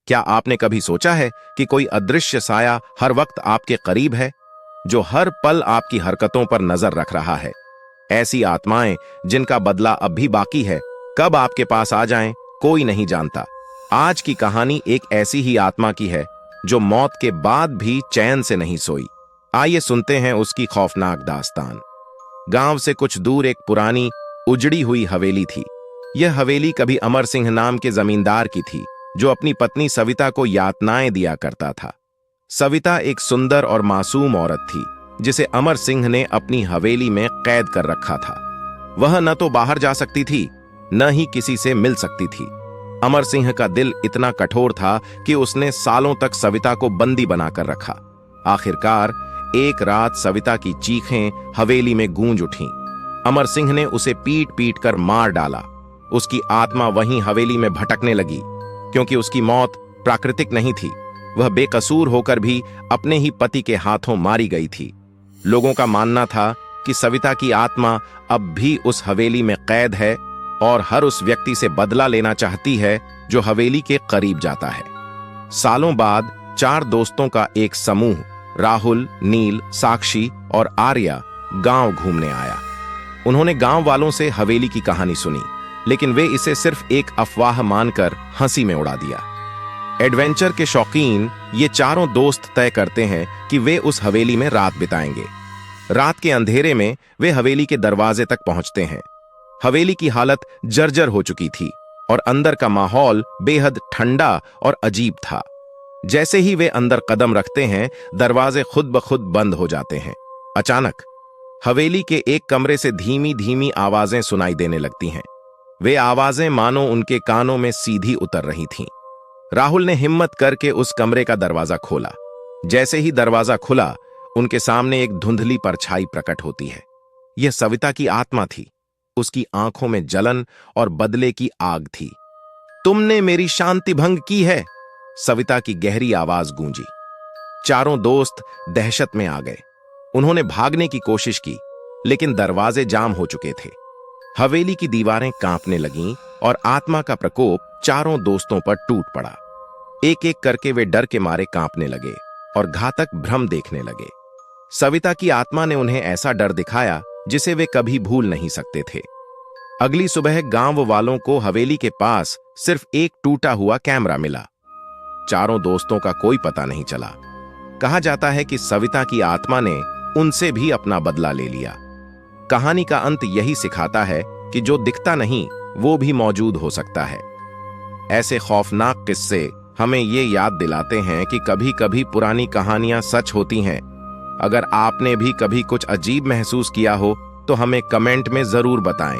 क्या आपने कभी सोचा है कि कोई अदृश्य साया हर वक्त आपके करीब है, जो हर पल आपकी हरकतों पर नजर रख रहा है? ऐसी आत्माएं जिनका बदला अब भी बाकी है, कब आपके पास आ जाएं, कोई नहीं जानता। आज की कहानी एक ऐसी ही आत्मा की है जो मौत के बाद भी चैन से नहीं सोई। आइए सुनते हैं उसकी खौफनाक दास्तान। गांव से कुछ दूर एक पुरानी उजड़ी हुई हवेली थी। यह हवेली कभी अमर सिंह नाम के जमींदार की थी, जो अपनी पत्नी सविता को यातनाएं दिया करता था। सविता एक सुंदर और मासूम औरत थी, जिसे अमर सिंह ने अपनी हवेली में कैद कर रखा था। वह न तो बाहर जा सकती थी, न ही किसी से मिल सकती थी। अमर सिंह का दिल इतना कठोर था कि उसने सालों तक सविता को बंदी बनाकर रखा। आखिरकार एक रात सविता की चीखें हवेली में गूंज उठीं। अमर सिंह ने उसे पीट पीट कर मार डाला। उसकी आत्मा वहीं हवेली में भटकने लगी, क्योंकि उसकी मौत प्राकृतिक नहीं थी। वह बेकसूर होकर भी अपने ही पति के हाथों मारी गई थी। लोगों का मानना था कि सविता की आत्मा अब भी उस हवेली में कैद है और हर उस व्यक्ति से बदला लेना चाहती है जो हवेली के करीब जाता है। सालों बाद 4 दोस्तों का एक समूह राहुल, नील, साक्षी और आर्या गांव घूमने आया। उन्होंने गांव वालों से हवेली की कहानी सुनी, लेकिन वे इसे सिर्फ एक अफवाह मानकर हंसी में उड़ा दिया। एडवेंचर के शौकीन ये चारों दोस्त तय करते हैं कि वे उस हवेली में रात बिताएंगे। रात के अंधेरे में वे हवेली के दरवाजे तक पहुंचते हैं। हवेली की हालत जर्जर हो चुकी थी और अंदर का माहौल बेहद ठंडा और अजीब था। जैसे ही वे अंदर कदम रखते हैं, दरवाजे खुद ब खुद बंद हो जाते हैं। अचानक हवेली के एक कमरे से धीमी धीमी आवाजें सुनाई देने लगती हैं। वे आवाजें मानो उनके कानों में सीधी उतर रही थीं। राहुल ने हिम्मत करके उस कमरे का दरवाजा खोला। जैसे ही दरवाजा खुला, उनके सामने एक धुंधली परछाई प्रकट होती है। यह सविता की आत्मा थी। उसकी आंखों में जलन और बदले की आग थी। तुमने मेरी शांति भंग की है, सविता की गहरी आवाज गूंजी। चारों दोस्त दहशत में आ गए। उन्होंने भागने की कोशिश की, लेकिन दरवाजे जाम हो चुके थे। हवेली की दीवारें कांपने लगीं और आत्मा का प्रकोप चारों दोस्तों पर टूट पड़ा। एक एक करके वे डर के मारे कांपने लगे और घातक भ्रम देखने लगे। सविता की आत्मा ने उन्हें ऐसा डर दिखाया जिसे वे कभी भूल नहीं सकते थे। अगली सुबह गांव वालों को हवेली के पास सिर्फ एक टूटा हुआ कैमरा मिला। चारों दोस्तों का कोई पता नहीं चला। कहा जाता है कि सविता की आत्मा ने उनसे भी अपना बदला ले लिया। कहानी का अंत यही सिखाता है कि जो दिखता नहीं वो भी मौजूद हो सकता है। ऐसे खौफनाक किस्से हमें ये याद दिलाते हैं कि कभी कभी पुरानी कहानियां सच होती हैं। अगर आपने भी कभी कुछ अजीब महसूस किया हो तो हमें कमेंट में जरूर बताएं।